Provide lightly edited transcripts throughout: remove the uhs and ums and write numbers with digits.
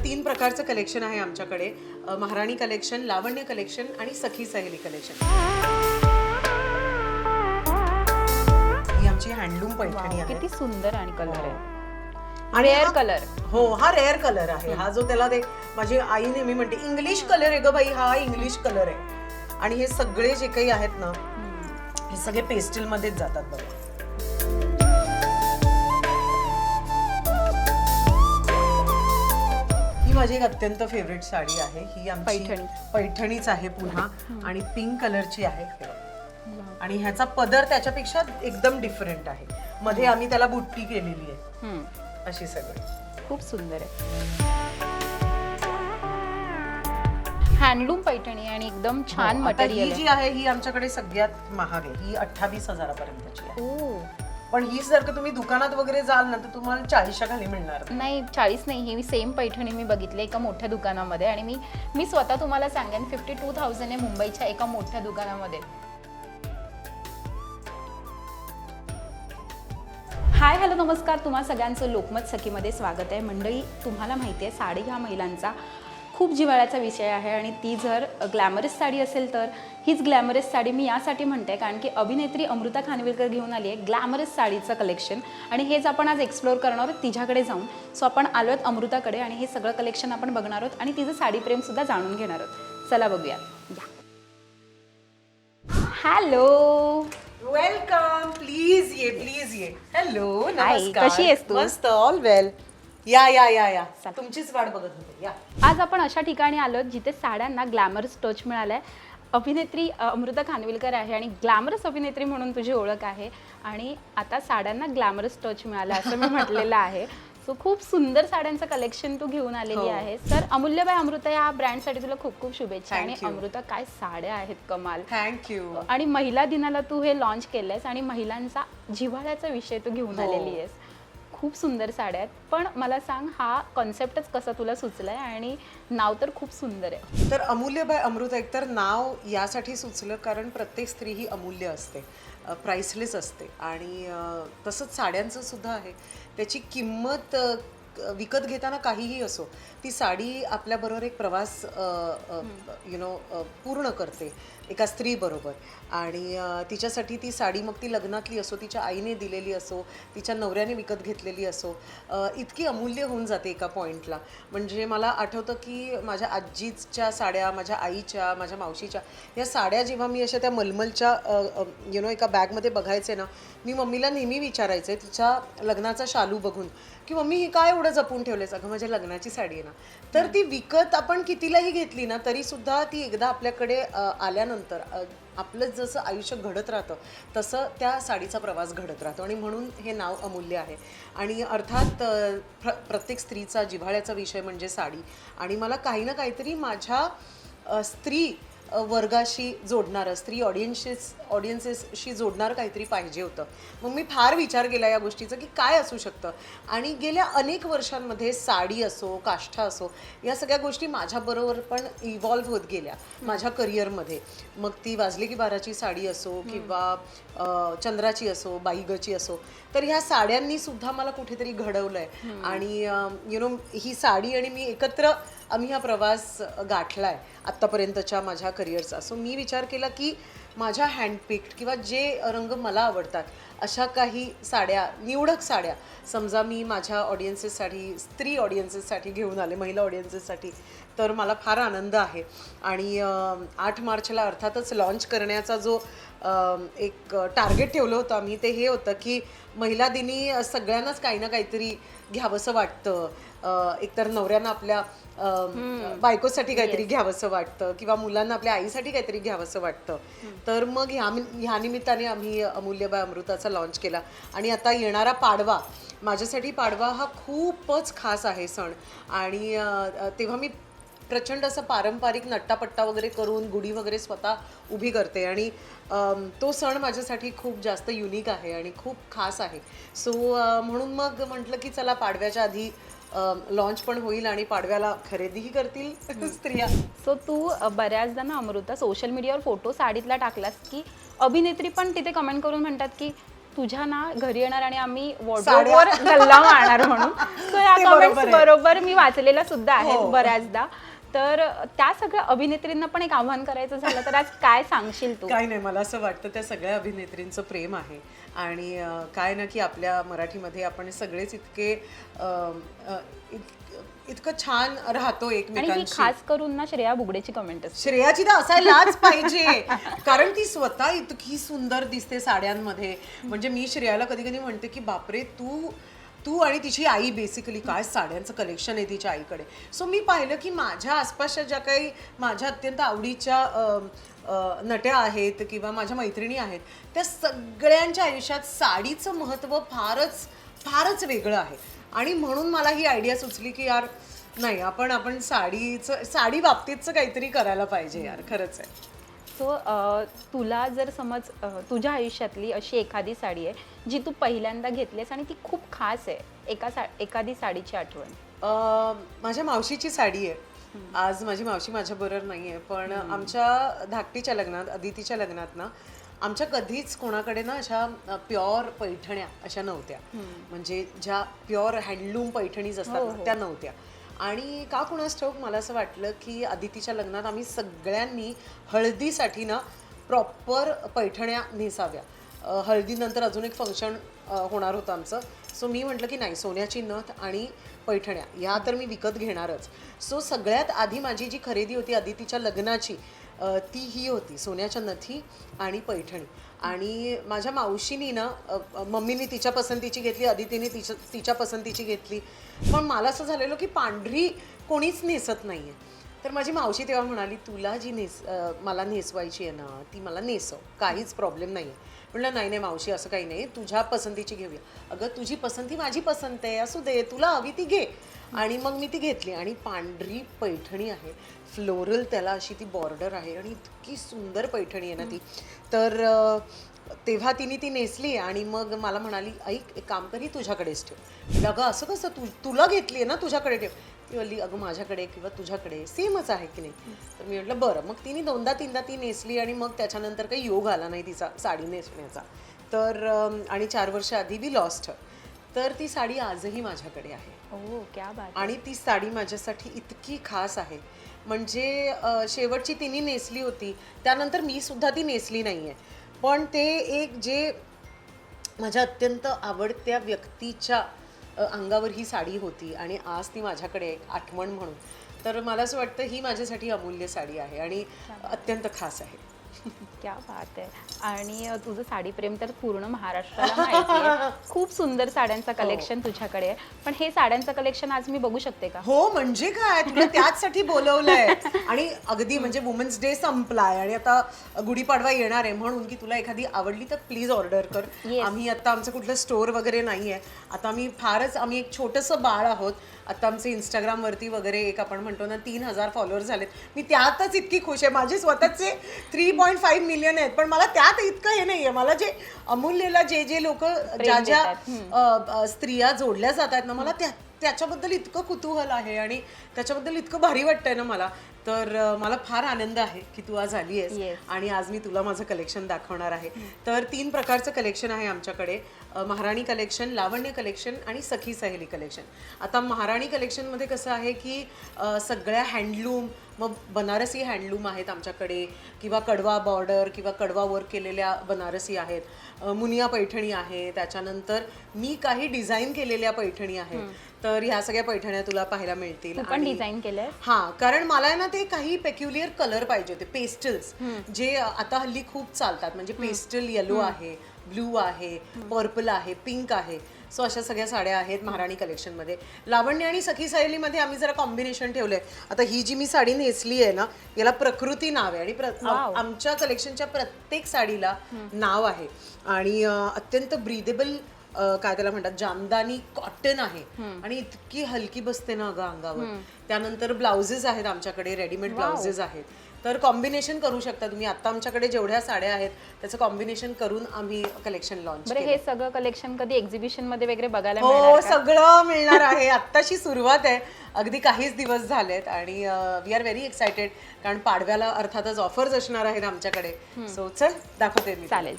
तीन प्रकारचं कलेक्शन आहे आमच्याकडे. महाराणी कलेक्शन, लावण्य कलेक्शन आणि सखी सहेली कलेक्शन. ही आमची हँडलूम पैठणी आहे. किती सुंदर आणि कलर आहे. आणि रेअर कलर. हो, हा रेअर कलर आहे. हा जो त्याला ते माझी आई नेहमी म्हणते इंग्लिश कलर आहे ग बाई, हा इंग्लिश कलर आहे. आणि हे सगळे जे काही आहेत ना, हे सगळे पेस्टल मध्येच जातात बघा. ही माझी एक अत्यंत फेवरेट साडी आहे. ही आमची पैठणीच आहे पुन्हा आणि पिंक कलरची आहे. आणि ह्याचा पदर त्याच्यापेक्षा एकदम डिफरंट आहे. मध्ये आम्ही त्याला बुट्टी केलेली आहे. अशी सगळी खूप सुंदर आहे. हँडलूम पैठणी आणि एकदम छान मटेरियल. ही जी आहे ही आमच्याकडे सगळ्यात महाग आहे. ही 28,000 पर्यंतची आहे. पण ही जर का तुम्ही दुकानात वगैरे जाल ना तर तुम्हाला 40च्या खाली मिळणार नाही. 40 नाही. ही सेम पैठणी मी बघितली एका मोठ्या दुकानामध्ये आणि मी स्वतः तुम्हाला सांगेन 52,000 आहे मुंबईच्या एका मोठ्या दुकानामध्ये. हाय हॅलो नमस्कार. तुम्हा सगळ्यांचं लोकमत सखीमध्ये स्वागत आहे. मंडळी, तुम्हाला माहिती आहे साडी हा महिलांचा खूप जिव्हाळ्याचा विषय आहे आणि ती जर ग्लॅमरस साडी असेल तर हीच ग्लॅमरस साडी मी यासाठी म्हणते कारण की अभिनेत्री अमृता खानविलकर घेऊन आली आहे ग्लॅमरस साडीचं कलेक्शन आणि हेच आपण आज एक्सप्लोअर करणार आहोत तिच्याकडे जाऊन. सो आपण आलो आहोत अमृताकडे आणि हे सगळं कलेक्शन आपण बघणार आहोत आणि तिचं साडी प्रेमसुद्धा जाणून घेणार आहोत. चला बघूया. Hello, welcome. प्लीज ये, प्लीज ये. हॅलो, नमस्कार. कशी आहेस तू? मस्त, ऑल वेल. या या या या, तुमचीच वाट बघत होते. या. आज आपण अशा ठिकाणी आलो जिथे साड्यांना ग्लॅमरस टच मिळालाय. अभिनेत्री अमृता खानविलकर आहे आणि ग्लॅमरस अभिनेत्री म्हणून तुझी ओळख आहे आणि आता साड्यांना ग्लॅमरस टच मिळाला असं मी म्हटलेलं आहे. सो खूप सुंदर साड्यांचं कलेक्शन तू घेऊन आलेली आहेस. तर अमूल्यबाई अमृता या ब्रँडसाठी तुला खूप खूप शुभेच्छा. आणि अमृता, काय साड्या आहेत, कमाल. थँक्यू. आणि महिला दिनाला तू हे लॉन्च केलंयस आणि महिलांचा जिव्हाळ्याचा विषय तू घेऊन आलेली आहेस. खूप सुंदर साड्या आहेत. पण मला सांग, हा कॉन्सेप्टच कसा तुला सुचलाय आणि नाव तर खूप सुंदर आहे. तर अमूल्यबाई अमृता एकतर नाव यासाठी सुचलं कारण प्रत्येक स्त्री ही अमूल्य असते, प्राइसलेस असते. आणि तसंच साड्यांचं सुद्धा आहे. त्याची किंमत विकत घेताना काहीही असो, ती साडी आपल्याबरोबर एक प्रवास पूर्ण करते एका स्त्रीबरोबर. आणि तिच्यासाठी ती साडी, मग ती लग्नातली असो, तिच्या आईने दिलेली असो, तिच्या नवऱ्याने विकत घेतलेली असो, इतकी अमूल्य होऊन जाते एका पॉईंटला. म्हणजे मला आठवतं की माझ्या आजीच्या साड्या, माझ्या आईच्या, माझ्या मावशीच्या, या साड्या जेव्हा मी अशा त्या मलमलच्या एका बॅगमध्ये बघायचे ना, मी मम्मीला नेहमी विचारायचे तिच्या लग्नाचा शालू बघून की मम्मी ही काय एवढं जपून ठेवलेस? अगं माझ्या लग्नाची साडी आहे ना. तर ती विकत आपण कितीलाही घेतली ना तरीसुद्धा ती एकदा आपल्याकडे आल्यानंतर आपलं जसं आयुष्य घडत राहतं तसं त्या साडीचा प्रवास घडत राहतो. आणि म्हणून हे नाव अमूल्य आहे. आणि अर्थात प्रत्येक स्त्रीचा जिव्हाळ्याचा विषय म्हणजे साडी. आणि मला काही ना काहीतरी माझ्या स्त्री वर्गाशी जोडणारं, स्त्री ऑडियन्सेसशी जोडणारं काहीतरी पाहिजे होतं. मग मी फार विचार केला या गोष्टीचं की काय असू शकतं. आणि गेल्या अनेक वर्षांमध्ये साडी असो, काष्ठा असो, या सगळ्या गोष्टी माझ्याबरोबर पण इव्हॉल्व्ह होत गेल्या माझ्या करिअरमध्ये. मग ती वाजले की बाराची साडी असो किंवा चंद्राची असो, बाईगची असो, तर ह्या साड्यांनी सुद्धा मला कुठेतरी घडवलं आहे. आणि ही साडी आणि मी एकत्र आम्ही हा प्रवास गाठला आहे आत्तापर्यंतच्या माझ्या करिअरचा. सो मी विचार केला की माझ्या हँडपिक्ड किंवा जे रंग मला आवडतात अशा काही साड्या, निवडक साड्या समजा मी माझ्या ऑडियन्सेससाठी, स्त्री ऑडियन्सेससाठी घेऊन आले, महिला ऑडियन्सेससाठी, तर मला फार आनंद आहे. आणि 8 मार्चला अर्थातच लॉन्च करण्याचा जो एक टार्गेट ठेवलं होतं आम्ही, ते हे होतं की महिला दिनी सगळ्यांनाच काही ना काहीतरी घ्यावंसं वाटतं. एकतर नवऱ्यांना आपल्या बायकोसाठी काहीतरी घ्यावंसं वाटतं किंवा मुलांना आपल्या आईसाठी काहीतरी घ्यावंसं वाटतं. तर मग ह्या निमित्ताने आम्ही अमूल्यबाई अमृताचा लॉन्च केला. आणि आता येणारा पाडवा, माझ्यासाठी पाडवा हा खूपच खास आहे सण. आणि तेव्हा मी प्रचंड असं पारंपरिक नट्टापट्टा वगैरे करून गुढी वगैरे स्वतः उभी करते. आणि तो सण माझ्यासाठी खूप जास्त युनिक आहे आणि खूप खास आहे. सो म्हणून मग म्हटलं की चला पाडव्याच्या आधी लॉन्च पण होईल आणि पाडव्याला खरेदीही करतील स्त्रिया. सो तू बऱ्याचदा ना अमृता सोशल मीडियावर फोटो साडीतला टाकलास की अभिनेत्री पण तिथे कमेंट करून म्हणतात की तुझ्या ना घरी येणार आणि आम्ही वॉर्डरोबवर गल्ला मारणार म्हणून. सो या कमेंट्स बरोबर मी वाचलेल्या सुद्धा आहेत बऱ्याचदा. तर त्या सगळ्या अभिनेत्रींना पण एक आव्हान करायचं झालं तर आज काय सांगशील तू? काय नाही, मला असं वाटतं त्या सगळ्या अभिनेत्रींचं प्रेम आहे आणि काय ना की आपल्या मराठीमध्ये आपण सगळेच इतके इतकं छान राहतो आणि एकमेकांशी. खास करून ना श्रेया बुगडेची कमेंट असते. श्रेयाची तर असायलाच पाहिजे, कारण ती स्वतः इतकी सुंदर दिसते साड्यांमध्ये. म्हणजे मी श्रेयाला कधी कधी म्हणते की बापरे, तू आणि तिची आई बेसिकली काय साड्यांचं कलेक्शन आहे तिच्या आईकडे. सो मी पाहिलं की माझ्या आसपासच्या ज्या काही माझ्या अत्यंत आवडीच्या नट्या आहेत किंवा माझ्या मैत्रिणी आहेत, त्या सगळ्यांच्या आयुष्यात साडीचं महत्त्व फारच वेगळं आहे. आणि म्हणून मला ही आयडिया सुचली की यार नाही, आपण साडी बाबतीतचं काहीतरी करायला पाहिजे यार, खरंच आहे. सो तुला जर समज तुझ्या आयुष्यातली अशी एखादी साडी आहे जी तू पहिल्यांदा घेतलीस आणि ती खूप खास आहे, एखादी साडीची आठवण? माझ्या मावशीची साडी आहे. आज माझी मावशी माझ्याबरोबर नाही आहे, पण आमच्या धाकटीच्या लग्नात, अदितीच्या लग्नात ना, आमच्या कधीच कोणाकडे ना अशा प्युअर पैठण्या अशा नव्हत्या. म्हणजे ज्या प्युअर हँडलूम पैठणीज असतात ना, त्या नव्हत्या. आणि का कुणास ठाऊक मला असं वाटलं की अदितीच्या लग्नात आम्ही सगळ्यांनी हळदीसाठी ना प्रॉपर पैठण्या नेसाव्या. हळदीनंतर अजून एक फंक्शन होणार होतं आमचं. सो मी म्हटलं की नाही, सोन्याची नथ आणि पैठण्या ह्या तर मी विकत घेणारच. सो सगळ्यात आधी माझी जी खरेदी होती अदितीच्या लग्नाची ती ही होती, सोन्याच्या नथी आणि पैठणी. आणि माझ्या मावशीनी ना, मम्मीनी तिच्या पसंतीची घेतली, अदितीने तिच्या पसंतीची घेतली. पण मला असं झालेलं की पांढरी कोणीच नेसत नाही आहे. तर माझी मावशी तेव्हा म्हणाली, तुला जी मला नेसवायची आहे ना, ती मला नेसव, काहीच प्रॉब्लेम नाही आहे. म्हटलं नाही नाही मावशी, असं काही नाही, तुझ्या पसंतीची घेऊया. अगं तुझी पसंती माझी पसंत आहे, असू दे, तुला हवी ती घे. आणि मग मी ती घेतली आणि पांढरी पैठणी आहे, फ्लोरल त्याला अशी ती बॉर्डर आहे आणि इतकी सुंदर पैठणी आहे ना ती. तर तेव्हा तिने ती नेसली आणि मग मला म्हणाली, ऐक एक काम कर, ही तुझ्याकडेच ठेव. अगं असं कसं, तुला घेतली आहे ना, तुझ्याकडे ठेव. ती म्हणली अगं माझ्याकडे किंवा तुझ्याकडे सेमच आहे की नाही. तर मी म्हटलं बरं. मग तिने 2दा-3दा ती नेसली आणि मग त्याच्यानंतर काही योग आला नाही तिचा साडी नेसण्याचा. तर आणि 4 वर्ष आधी वी लॉस्ट हर. तर ती साडी आजही माझ्याकडे आहे. ओ क्या बात. आणि ती साडी माझ्यासाठी इतकी खास आहे, म्हणजे शेवटची तिने नेसली होती, त्यानंतर मी सुद्धा ती नेसली नाही आहे. पण ते एक जे माझ्या अत्यंत आवडत्या व्यक्तीच्या अंगावर ही साडी होती आणि आज ती माझ्याकडे एक आठवण म्हणून. तर मला असं वाटतं ही माझ्यासाठी अमूल्य साडी आहे आणि अत्यंत खास आहे. क्या बात आहे. आणि तुझं साडी प्रेम तर पूर्ण महाराष्ट्राला माहिती आहे. खूप सुंदर साड्यांचं कलेक्शन तुझ्याकडे आहे. पण हे साड्यांचं कलेक्शन आज मी बघू शकते का? हो, म्हणजे काय, तुला त्याचसाठी बोलवलंय. आणि अगदी म्हणजे वुमन्स डे संपलाय आणि आता गुढीपाडवा येणार आहे, म्हणून की तुला एखादी आवडली तर प्लीज ऑर्डर कर. आम्ही आता आमचं कुठलं स्टोर वगैरे नाहीये. आता आम्ही एक छोटंसं बाळ आहोत. आता आमचे इंस्टाग्रामवरती वगैरे एक आपण म्हणतो ना 3000 फॉलोअर्स झालेत. मी त्यातच इतकी खुश आहे. माझे स्वतःचे 3.5 मिलियन आहेत, पण मला त्यात इतकं हे नाहीये. मला जे अमूल्यला जे लोक ज्या स्त्रिया जोडल्या जातात ना, मला त्याच्याबद्दल इतकं कुतूहल आहे आणि त्याच्याबद्दल इतकं भारी वाटतंय ना मला. तर मला फार आनंद आहे की तू आज आली आहेस आणि आज मी तुला माझं कलेक्शन दाखवणार आहे. तर 3 प्रकारचं कलेक्शन आहे आमच्याकडे, महाराणी कलेक्शन, लावण्य कलेक्शन आणि सखी सहेली कलेक्शन. आता महाराणी कलेक्शनमध्ये कसं आहे की सगळ्या हँडलूम, मग बनारसी हँडलूम आहेत आमच्याकडे, किंवा कडवा बॉर्डर किंवा कडवा वर्क केलेल्या बनारसी आहेत, मुनिया पैठणी आहे, त्याच्यानंतर मी काही डिझाईन केलेल्या पैठणी आहेत. तर ह्या सगळ्या पैठण्या तुला पाहायला मिळतील. पण डिझाईन केलंय? हां, कारण मला ना ते काही पेक्युलियर कलर पाहिजे होते, पेस्टल्स, जे आता हल्ली खूप चालतात. म्हणजे पेस्टल येलो आहे, ब्लू आहे, पर्पल आहे, पिंक आहे. सो अशा सगळ्या साड्या आहेत महाराणी कलेक्शनमध्ये. लावण्य आणि सखी सहेलीमध्ये आम्ही जरा कॉम्बिनेशन ठेवलंय. आता ही जी मी साडी नेसली आहे ना, याला प्रकृती नाव आहे आणि आमच्या कलेक्शनच्या प्रत्येक साडीला नाव आहे. आणि अत्यंत ब्रीदेबल काय त्याला म्हणतात, जामदानी कॉटन आहे आणि इतकी हलकी बसते ना अगं अंगावर. त्यानंतर ब्लाउजेस आहेत आमच्याकडे, रेडीमेड ब्लाउजेस आहेत. तर कॉम्बिनेशन करू शकता तुम्ही. आता आमच्याकडे जेवढ्या साड्या आहेत त्याचं कॉम्बिनेशन करून आम्ही कलेक्शन लॉन्च केलं. हे सगळं कलेक्शन कधी एक्झिबिशन मध्ये वगैरे बघायला हो, सगळं मिळणार आहे. आत्ताशी सुरुवात आहे, अगदी काहीच दिवस झालेत आणि वी आर व्हेरी एक्सायटेड, कारण पाडव्याला अर्थातच ऑफर्स असणार आहेत आमच्याकडे. सो चल दाखवते मी. चालेल.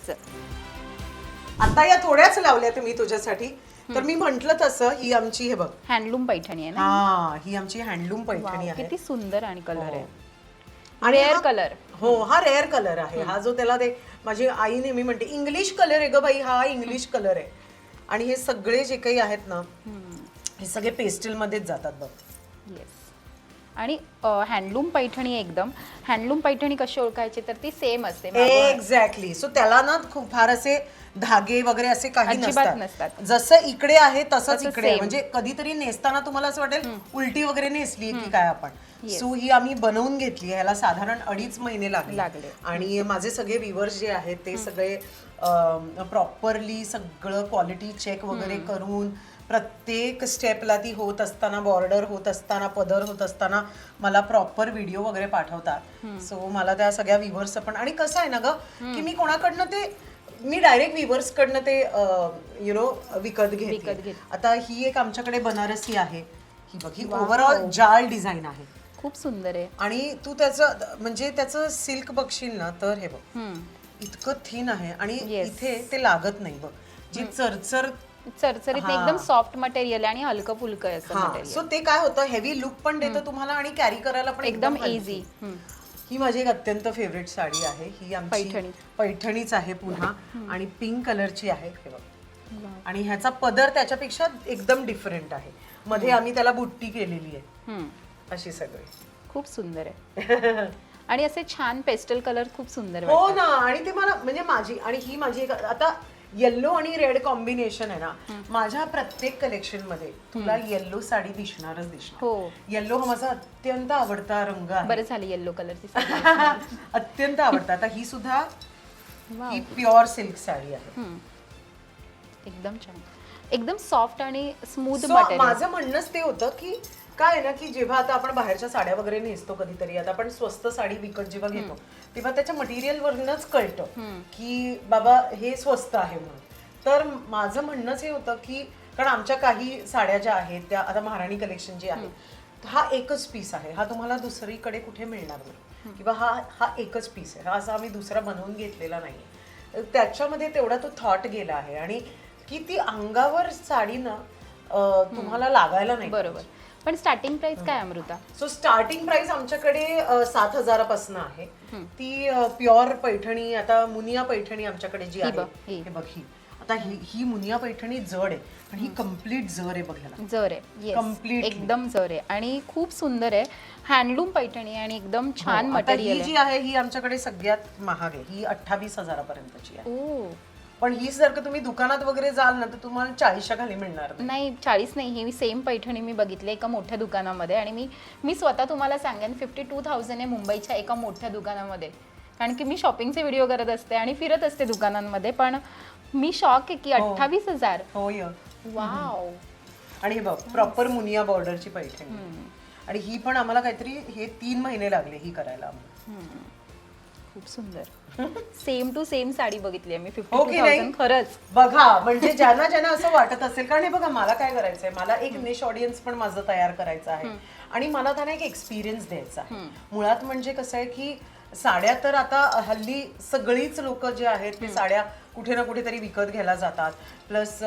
आता या थोड्याच लावल्या तुम्ही तुझ्यासाठी. तर मी म्हंटल तसं ही आमची हे बघ हँडलूम पैठणी आहे ना. हा ही आमची हँडलूम पैठणी वाव, आहे किती सुंदर आणि कलर आहे. आणि रेअर हा- कलर. हो हा रेअर कलर आहे. हा जो त्याला ते माझी आई नेहमी म्हणते इंग्लिश कलर आहे ग बाई, हा इंग्लिश कलर आहे. आणि हे सगळे जे काही आहेत ना हे सगळे पेस्टल मध्येच जातात बघ. येस. आणि हँडलूम पैठणी एकदम. हँडलूम पैठणी कशी ओळखायची तर ती सेम असते. एक्झॅक्टली. सो त्याला ना खूप फार असे धागे वगैरे असे काही अजिबात नसतात. जसं इकडे आहे तसंच तसं इकडे आहे. same. म्हणजे कधीतरी नेसताना तुम्हाला असं वाटेल उलटी वगैरे नेसली की काय आपण. सो ही आम्ही बनवून घेतली. ह्याला साधारण 2.5 महिने लागले. आणि माझे सगळे व्ह्युअर्स जे आहेत ते सगळे प्रॉपरली सगळं क्वालिटी चेक वगैरे करून प्रत्येक स्टेपला ती होत असताना, बॉर्डर होत असताना, पदर होत असताना मला प्रॉपर व्हिडिओ वगैरे पाठवतात. सो मला त्या सगळ्या व्ह्युअर्स पण. आणि कसं आहे ना ग की मी कोणाकडनं ते मी डायरेक्ट व्ह्युअर्स कडनं ते विकत घेते. आता ही एक आमच्याकडे बनारसी आहे. ही बघ, ही ओव्हरऑल जाल डिझाईन आहे. खूप सुंदर आहे. आणि तू त्याचं म्हणजे त्याचं सिल्क बघशील ना तर हे बघ इतकं थिन आहे. आणि इथे ते लागत नाही बघ. जी चरचरीत नाही, एकदम सॉफ्ट मटेरियल आणि हलकं फुलकं आहे असं मटेरियल. सो ते काय होतं हेवी लुक पण देतं तुम्हाला आणि कॅरी करायला पण एकदम इझी. ही माझी एक अत्यंत फेवरेट साडी आहे. ही आमची पैठणीच आहे पुन्हा. आणि पिंक कलरची आहे हे बघ. आणि ह्याचा पदर त्याच्यापेक्षा एकदम डिफरंट आहे. मध्ये आम्ही त्याला बुट्टी केलेली आहे अशी सगळी. खूप सुंदर आहे. आणि असे छान पेस्टल कलर खूप सुंदर हो ना. आणि ते मला म्हणजे माझी आणि ही माझी एक आता येल्लो आणि रेड कॉम्बिनेशन आहे ना. माझ्या प्रत्येक कलेक्शन मध्ये तुला येल्लो साडी दिसणारच दिसणार. हो. येल्लो हा माझा अत्यंत आवडता रंग आहे. बरं झालं येल्लो कलरची. अत्यंत आवडता. आता ही सुद्धा ही प्युअर सिल्क साडी आहे. एकदम छान, एकदम सॉफ्ट आणि स्मूथ So, मटेरियल. माझं म्हणणंच ते होतं की काय आहे ना की जेव्हा आता आपण बाहेरच्या साड्या वगैरे नेसतो कधीतरी, आता आपण स्वस्त साडी विकत जेव्हा घेतो तेव्हा त्याच्या मटेरियल वरूनच कळतं की बाबा हे स्वस्त आहे म्हणून. तर माझं म्हणणंच हे होतं की कारण आमच्या काही साड्या ज्या आहेत त्या आता महाराणी कलेक्शन जे आहे हा एकच पीस आहे. हा तुम्हाला दुसरीकडे कुठे मिळणार नाही किंवा हा एकच पीस आहे. हा असा आम्ही दुसरा बनवून घेतलेला नाही. त्याच्यामध्ये तेवढा तो थॉट गेला आहे आणि की ती अंगावर साडी ना तुम्हाला लागायला नाही. बरोबर. पण स्टार्टिंग प्राइस काय अमृता? सो स्टार्टिंग प्राइस आमच्याकडे 7,000 आहे. ती प्युअर पैठणी. आता मुनिया पैठणी आमच्याकडे जी आहे हे बघ ही. आता ही मुनिया पैठणी जड आहे पण ही कम्प्लीट जर आहे बघायला. जर आहे. Completely. एकदम जर आहे आणि खूप सुंदर आहे. हँडलूम पैठणी आणि एकदम छान ही मटेरियल जी आहे ही आमच्याकडे सगळ्यात महाग आहे. ही 28,000 पर्यंतची आहे. ओ. पण ही जर का तुम्ही दुकानात वगैरे जाल ना तर तुम्हाला 40च्या खाली मिळणार नाही. 40 नाही. ही सेम पैठणी मी बघितली एका मोठ्या दुकानामध्ये. आणि मी स्वतः तुम्हाला सांगेन 52,000 आहे मुंबईच्या एका मोठ्या दुकानामध्ये. कारण की मी शॉपिंगचे व्हिडिओ करत असते आणि फिरत असते दुकानांमध्ये. पण मी शॉक आहे की 28,000. होय. वाव. आणि हे बघ प्रॉपर मुनिया बॉर्डरची पैठणी. आणि ही पण आम्हाला काहीतरी हे 3 महिने लागले ही करायला. खूप सुंदर. सेम टू सेम साडी बघितली आहे मी. हो की नाही? 52,000 खरंच. बघा म्हणजे ज्यांना असं वाटत असेल कारण हे बघा मला काय करायचंय, मला एक निश ऑडियन्स पण माझं तयार करायचं आहे आणि मला त्यांना एक एक्सपिरियन्स द्यायचा आहे. मुळात म्हणजे कसं आहे की साड्या तर आता हल्ली सगळीच लोक जे आहेत ते साड्या कुठे ना कुठेतरी विकत घ्यायला जातात. प्लस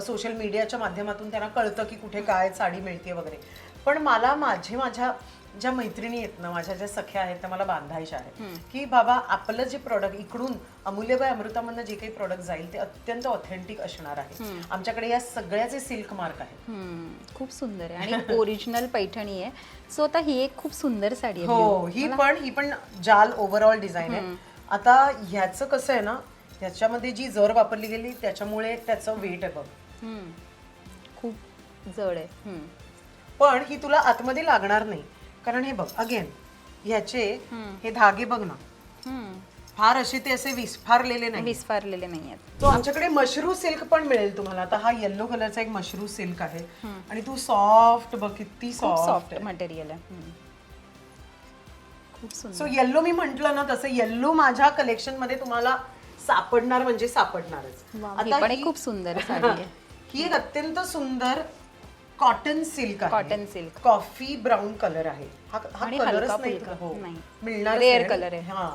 सोशल मीडियाच्या माध्यमातून त्यांना कळतं की कुठे काय साडी मिळते वगैरे. पण मला माझ्या ज्या मैत्रिणी आहेत ना, माझ्या ज्या सख्या आहेत त्या मला बांधायच्या आहेत की बाबा आपलं जे प्रॉडक्ट इकडून अमूल्यबाई अमृतामधनं जे काही प्रॉडक्ट जाईल ते अत्यंत ऑथेंटिक असणार आहे. आमच्याकडे या सगळ्याचे सिल्क मार्क आहेत. खूप सुंदर आहे आणि ओरिजिनल पैठणी आहे. सो आता ही एक खूप सुंदर साडी आहे. हो. ही पण जाल ओव्हरऑल डिझाईन आहे. आता ह्याचं कसं आहे ना, ह्याच्यामध्ये जी जर वापरली गेली त्याच्यामुळे त्याचं वेट आहे बघ. खूप जड आहे. पण ही तुला आतमध्ये लागणार नाही. कारण हे बघ अगेन ह्याचे हे धागे बघ ना, फार असे ते असे विस्फारलेले नाही. विस्फारलेले नाही आहेत. तो आमच्याकडे मशरू सिल्क पण मिळेल तुम्हाला. आता हा येल्लो कलरचा एक मशरू सिल्क आहे आणि तू सॉफ्ट बघ किती सॉफ्ट मटेरियल आहे. खूप सुंदर. सो येल्लो मी म्हंटल ना तसं येल्लो माझ्या कलेक्शन मध्ये तुम्हाला सापडणार म्हणजे सापडणारच. ही पण एक खूप सुंदर साडी आहे. ही एक अत्यंत सुंदर कॉटन सिल्क आहे. Cotton silk. Coffee brown colour आहे. हा कलरच नाही. हो, मिळणार रेअर कलर आहे. हा.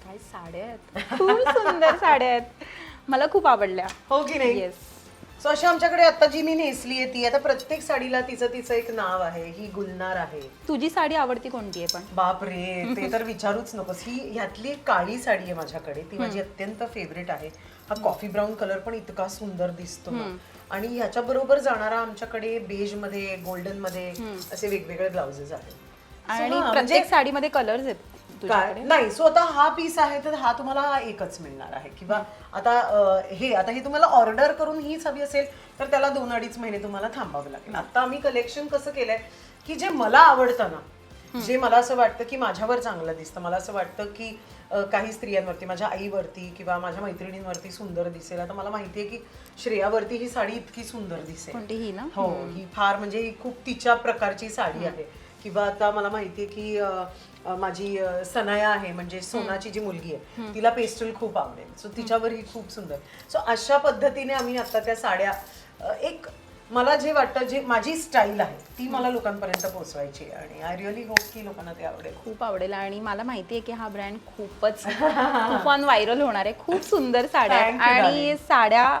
काय साड्या आहेत, खूप सुंदर साड्या आहेत, मला खूप आवडल्या. हो की नाही? येस. सो अशा आमच्याकडे आता जी मी नेसली आहे ती आता प्रत्येक साडीला तिचं एक नाव आहे. ही गुलनार आहे. तुझी साडी आवडती कोणती आहे पण? बाप रे, ते तर विचारूच नकोस. ही ह्यातली एक काळी साडी आहे माझ्याकडे, ती माझी अत्यंत फेवरेट आहे. हा कॉफी ब्राऊन कलर पण इतका सुंदर दिसतो ना. आणि ह्याच्या बरोबर जाणारा आमच्याकडे बेज मध्ये, गोल्डन मध्ये असे वेगवेगळे ब्लाउजेस आहेत. आणि प्रत्येक साडीमध्ये कलर्स आहेत काय तुझ्याकडे? नाही. सो आता हा पीस आहे तर हा तुम्हाला एकच मिळणार आहे. किंवा आता हे तुम्हाला ऑर्डर करून हीच हवी असेल तर त्याला 2-2.5 महिने तुम्हाला थांबावं लागेल. आता आम्ही कलेक्शन कसं केलंय की जे मला आवडतं ना, जे मला असं वाटतं की माझ्यावर चांगलं दिसतं, मला असं वाटतं की काही स्त्रियांवरती, माझ्या आईवरती किंवा माझ्या मैत्रिणींवरती सुंदर दिसेल. आता मला माहितीये की श्रेयावरती ही साडी इतकी सुंदर दिसेल. कोणती ही ना? हो, ही फार म्हणजे ही खूप तिच्या प्रकारची साडी आहे. किंवा आता मला माहितीये की माझी सनाया आहे, म्हणजे सोनाची जी मुलगी आहे, तिला पेस्टल खूप आवडेल. सो तिच्यावर ही खूप सुंदर. सो अशा पद्धतीने आम्ही आता त्या साड्या एक मला जे वाटतं, जे माझी स्टाईल आहे ती मला लोकांपर्यंत पोहोचवायची आहे. आणि आय रिअली होप की लोकांना ते आवडेल. खूप आवडेल. आणि मला माहिती आहे की हा ब्रँड खूपच तुफान व्हायरल होणार आहे. खूप सुंदर साड्या आहेत. Thank you, आणि साड्या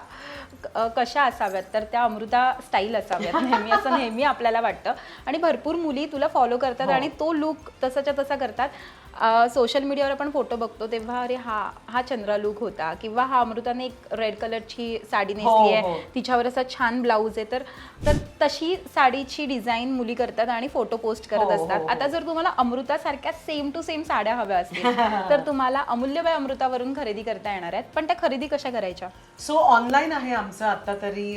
कशा असाव्यात तर त्या अमृता स्टाईल असाव्यात नेहमी, असं नेहमी आपल्याला वाटतं. आणि भरपूर मुली तुला फॉलो करतात आणि तो लुक तसाच्या तसा करतात. सोशल मीडियावर आपण फोटो बघतो तेव्हा अरे हा चंद्रा लुक होता, किंवा हा अमृताने एक रेड कलरची साडी नेसली आहे, तिच्यावर असा छान ब्लाऊज आहे. तर तशी साडीची डिझाईन मुली करतात आणि फोटो पोस्ट करत असतात. आता जर तुम्हाला अमृतासारख्या सेम टू सेम साड्या हव्या असतील तर तुम्हाला अमूल्य बाय अमृतावरून खरेदी करता येणार आहेत. पण त्या खरेदी कशा करायच्या? सो ऑनलाईन आहे आमचं आता तरी.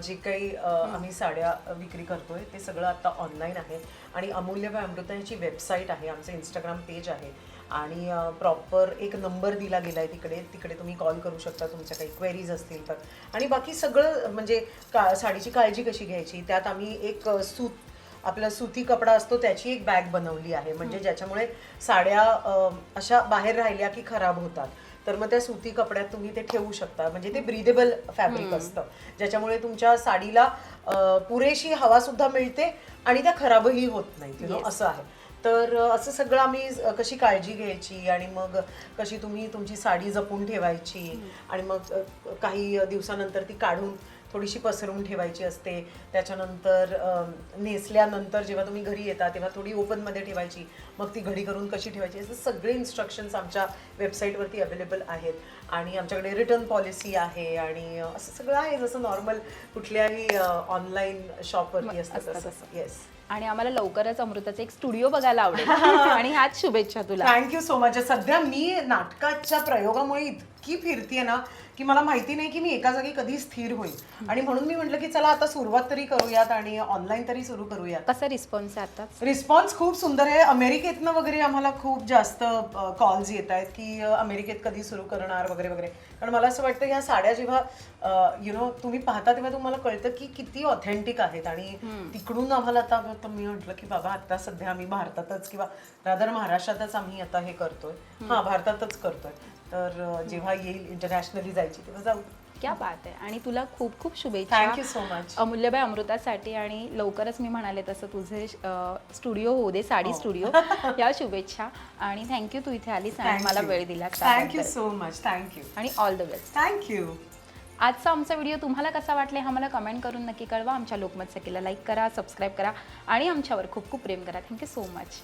जे काही आम्ही साड्या विक्री करतोय ते सगळं आता ऑनलाईन आहे. आणि अमूल्य बाय अमृता ह्याची वेबसाईट आहे, आमचं इंस्टाग्राम पेज आहे. आणि प्रॉपर एक नंबर दिला गेला आहे तिकडे तुम्ही कॉल करू शकता तुमच्या काही क्वेरीज असतील तर. आणि बाकी सगळं म्हणजे साडीची काळजी कशी घ्यायची, त्यात आम्ही एक आपला सुती कपडा असतो त्याची एक बॅग बनवली आहे. म्हणजे ज्याच्यामुळे साड्या अशा बाहेर राहिल्या की खराब होतात, तर मग त्या सुती कपड्यात तुम्ही ते ठेवू शकता. म्हणजे ते ब्रीदेबल फॅब्रिक असतं, ज्याच्यामुळे तुमच्या साडीला पुरेशी हवा सुद्धा मिळते आणि त्या खराबही होत नाही. असं आहे. तर असं सगळं आम्ही कशी काळजी घ्यायची आणि मग कशी तुम्ही तुमची साडी जपून ठेवायची आणि मग काही दिवसानंतर ती काढून थोडीशी पसरून ठेवायची असते. त्याच्यानंतर नेसल्यानंतर जेव्हा तुम्ही घरी येता तेव्हा थोडी ओपनमध्ये ठेवायची, मग ती घडी करून कशी ठेवायची, असे सगळे इन्स्ट्रक्शन्स आमच्या वेबसाईटवरती अवेलेबल आहेत. आणि आमच्याकडे रिटर्न पॉलिसी आहे आणि असं सगळं आहे जसं नॉर्मल कुठल्याही ऑनलाईन शॉपवरती असतं तसं. येस. आणि आम्हाला लवकरच अमृताचा एक स्टुडिओ बघायला आवडेल आणि ह्याच शुभेच्छा तुला. Thank you so much. सध्या मी नाटकाच्या प्रयोगामुळे इतकी फिरतीये ना की मला माहिती नाही की मी एका जागी कधी स्थिर होईल. आणि म्हणून मी म्हटलं की चला आता सुरुवात तरी करूयात आणि ऑनलाईन तरी सुरू करूयात. कसा रिस्पॉन्स आहे आता? रिस्पॉन्स खूप सुंदर आहे. अमेरिकेतनं वगैरे आम्हाला खूप जास्त कॉल्स येत आहेत की अमेरिकेत कधी सुरू करणार वगैरे वगैरे. कारण मला असं वाटतं ह्या साड्या जेव्हा तुम्ही पाहता तेव्हा तुम्हाला कळतं की किती ऑथेंटिक आहेत. आणि तिकडून आम्हाला आता मी म्हटलं की बाबा आता सध्या आम्ही भारतातच किंवा रादर महाराष्ट्रातच आम्ही आता हे करतोय. भारतातच करतोय. तर जेव्हा येईल इंटरनॅशनली जायची तेव्हा जाऊ. क्या बात आहे. आणि तुला खूप खूप शुभेच्छा. Thank you so much. अमूल्यबाई अमृतासाठी. आणि लवकरच मी म्हणाले तसं तुझे स्टुडिओ होऊ दे, साडी स्टुडिओ. या शुभेच्छा. आणि थँक्यू तू इथे आलीस आणि मला वेळ दिला. Thank you so much. थँक्यू. आणि ऑल द बेस्ट. थँक्यू. आजचा आमचा व्हिडिओ तुम्हाला कसा वाटला हा मला कमेंट करून नक्की कळवा. आमच्या लोकमत सखीला लाईक करा, सबस्क्राईब करा आणि आमच्यावर खूप खूप प्रेम करा. Thank you so much.